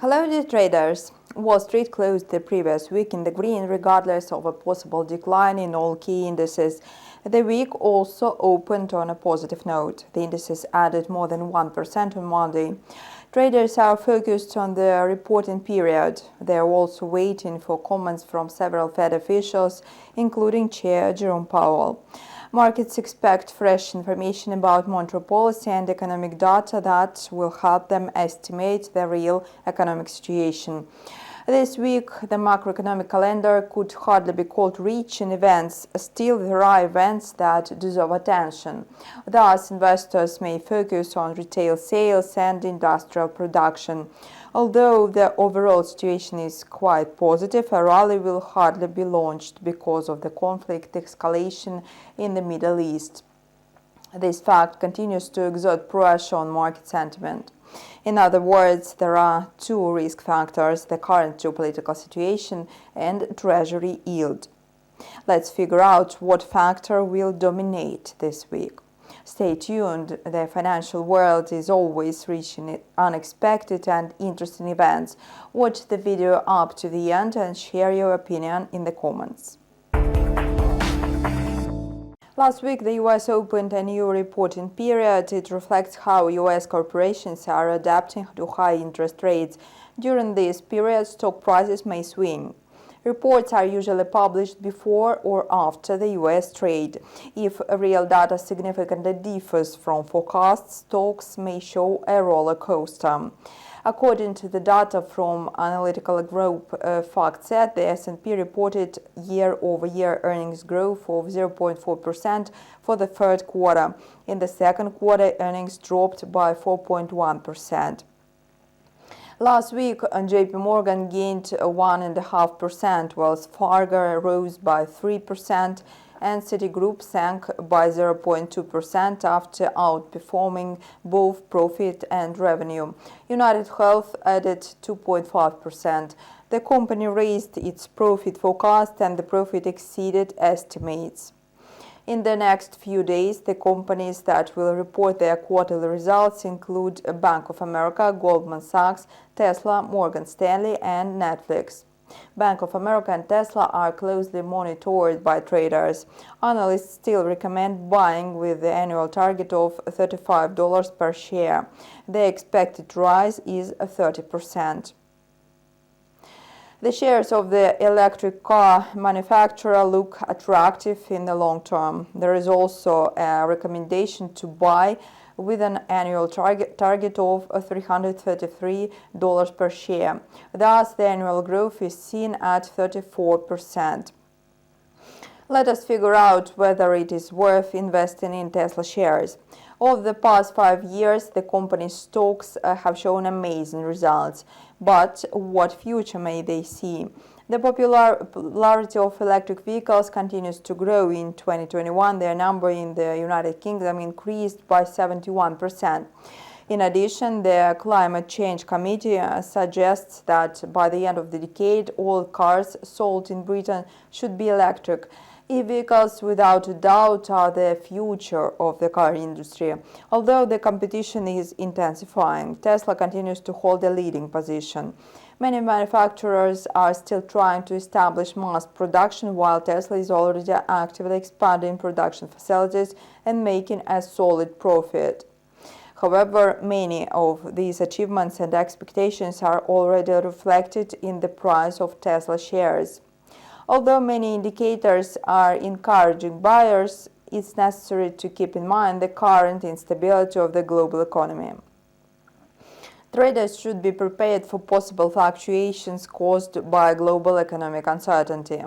Hello dear traders. Wall Street closed the previous week in the green regardless of a possible decline in all key indices. The week also opened on a positive note. The indices added more than 1% on Monday. Traders are focused on the reporting period. They are also waiting for comments from several Fed officials, including Chair Jerome Powell. Markets expect fresh information about monetary policy and economic data that will help them estimate the real economic situation. This week, the macroeconomic calendar could hardly be called rich in events. Still, there are events that deserve attention. Thus, investors may focus on retail sales and industrial production. Although the overall situation is quite positive, a rally will hardly be launched because of the conflict escalation in the Middle East. This fact continues to exert pressure on market sentiment. In other words, there are two risk factors: the current geopolitical situation and treasury yield. Let's figure out what factor will dominate this week. Stay tuned. The financial world is always rich in unexpected and interesting events. Watch the video up to the end and share your opinion in the comments. Last week, the US opened a new reporting period. It reflects how US corporations are adapting to high interest rates. During this period, stock prices may swing. Reports are usually published before or after the US trade. If real data significantly differs from forecasts, stocks may show a roller coaster. According to the data from analytical group FactSet, the S&P reported year-over-year earnings growth of 0.4% for the third quarter. In the second quarter, earnings dropped by 4.1%. Last week, JP Morgan gained 1.5%, Wells Fargo rose by 3%, and Citigroup sank by 0.2% after outperforming both profit and revenue. United Health added 2.5%. The company raised its profit forecast and the profit exceeded estimates. In the next few days, the companies that will report their quarterly results include Bank of America, Goldman Sachs, Tesla, Morgan Stanley, and Netflix. Bank of America and Tesla are closely monitored by traders. Analysts still recommend buying with the annual target of $35 per share. The expected rise is 30%. The shares of the electric car manufacturer look attractive in the long term. There is also a recommendation to buy with an annual target of $333 per share. Thus, the annual growth is seen at 34%. Let us figure out whether it is worth investing in Tesla shares. Over the past 5 years, the company's stocks have shown amazing results. But what future may they see? The popularity of electric vehicles continues to grow. In 2021, their number in the United Kingdom increased by 71%. In addition, the Climate Change Committee suggests that by the end of the decade, all cars sold in Britain should be electric. E-vehicles, without a doubt, are the future of the car industry. Although the competition is intensifying, Tesla continues to hold a leading position. Many manufacturers are still trying to establish mass production, while Tesla is already actively expanding production facilities and making a solid profit. However, many of these achievements and expectations are already reflected in the price of Tesla shares. Although many indicators are encouraging buyers, it's necessary to keep in mind the current instability of the global economy. Traders should be prepared for possible fluctuations caused by global economic uncertainty.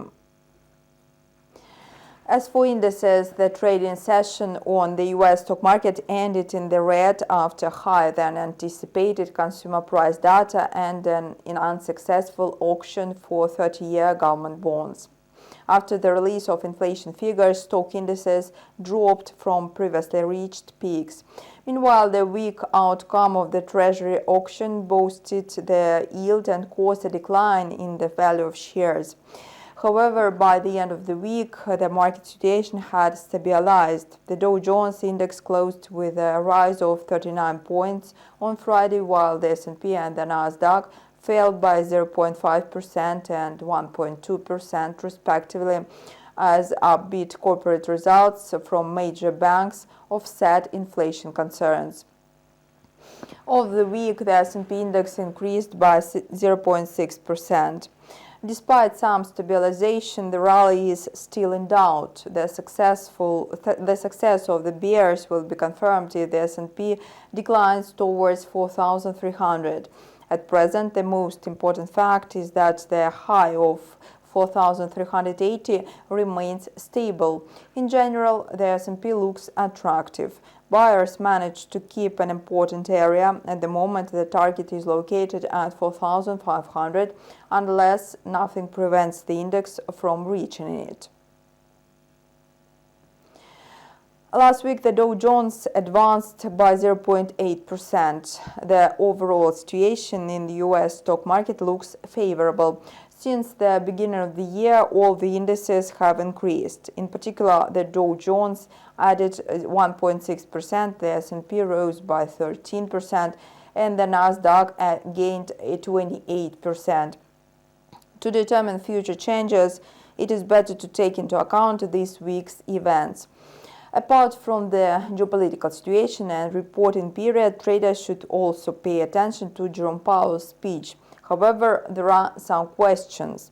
As for indices, the trading session on the US stock market ended in the red after higher than anticipated consumer price data and an unsuccessful auction for 30-year government bonds. After the release of inflation figures, stock indices dropped from previously reached peaks. Meanwhile, the weak outcome of the Treasury auction boosted the yield and caused a decline in the value of shares. However, by the end of the week, the market situation had stabilized. The Dow Jones index closed with a rise of 39 points on Friday, while the S&P and the Nasdaq fell by 0.5% and 1.2% respectively, as upbeat corporate results from major banks offset inflation concerns. Over the week, the S&P index increased by 0.6%. Despite some stabilization, the rally is still in doubt. The success of the bears will be confirmed if the S&P declines towards 4,300. At present, the most important fact is that the high of 4,380 remains stable. In general, the S&P looks attractive. Buyers managed to keep an important area. At the moment, the target is located at 4,500, unless nothing prevents the index from reaching it. Last week, the Dow Jones advanced by 0.8%. The overall situation in the US stock market looks favorable. Since the beginning of the year, all the indices have increased. In particular, the Dow Jones added 1.6%, the S&P rose by 13%, and the Nasdaq gained 28%. To determine future changes, it is better to take into account this week's events. Apart from the geopolitical situation and reporting period, traders should also pay attention to Jerome Powell's speech. However, there are some questions.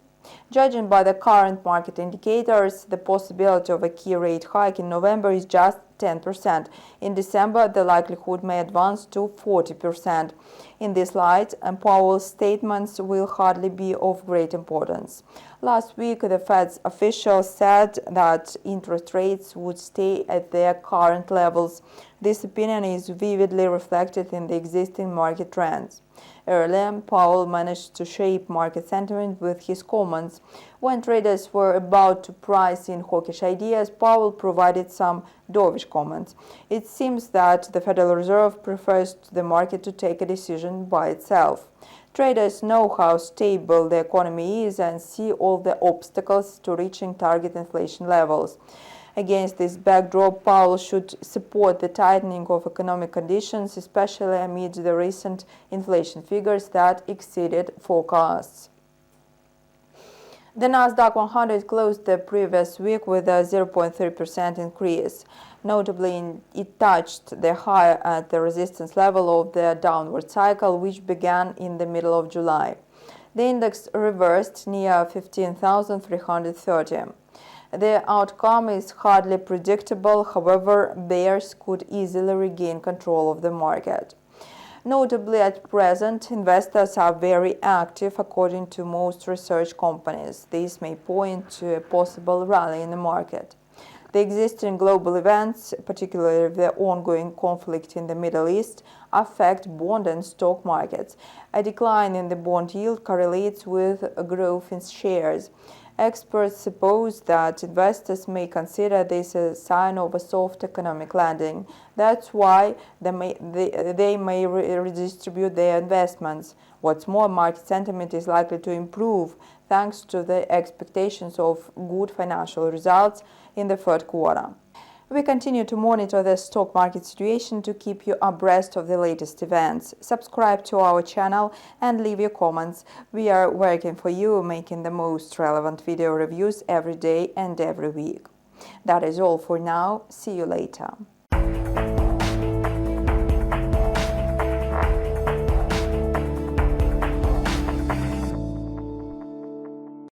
Judging by the current market indicators, the possibility of a key rate hike in November is just 10%. In December, the likelihood may advance to 40%. In this light, Powell's statements will hardly be of great importance. Last week, the Fed's officials said that interest rates would stay at their current levels. This opinion is vividly reflected in the existing market trends. Earlier, Powell managed to shape market sentiment with his comments. When traders were about to price in hawkish ideas, Powell provided some dovish comments. It seems that the Federal Reserve prefers the market to take a decision by itself. Traders know how stable the economy is and see all the obstacles to reaching target inflation levels. Against this backdrop, Powell should support the tightening of economic conditions, especially amid the recent inflation figures that exceeded forecasts. The Nasdaq 100 closed the previous week with a 0.3% increase. Notably, it touched the high at the resistance level of the downward cycle, which began in the middle of July. The index reversed near 15,330. The outcome is hardly predictable, however, bears could easily regain control of the market. Notably, at present, investors are very active, according to most research companies. This may point to a possible rally in the market. The existing global events, particularly the ongoing conflict in the Middle East, affect bond and stock markets. A decline in the bond yield correlates with a growth in shares. Experts suppose that investors may consider this a sign of a soft economic landing. That's why they may redistribute their investments. What's more, market sentiment is likely to improve thanks to the expectations of good financial results in the third quarter. We continue to monitor the stock market situation to keep you abreast of the latest events. Subscribe to our channel and leave your comments. We are working for you, making the most relevant video reviews every day and every week. That is all for now. See you later.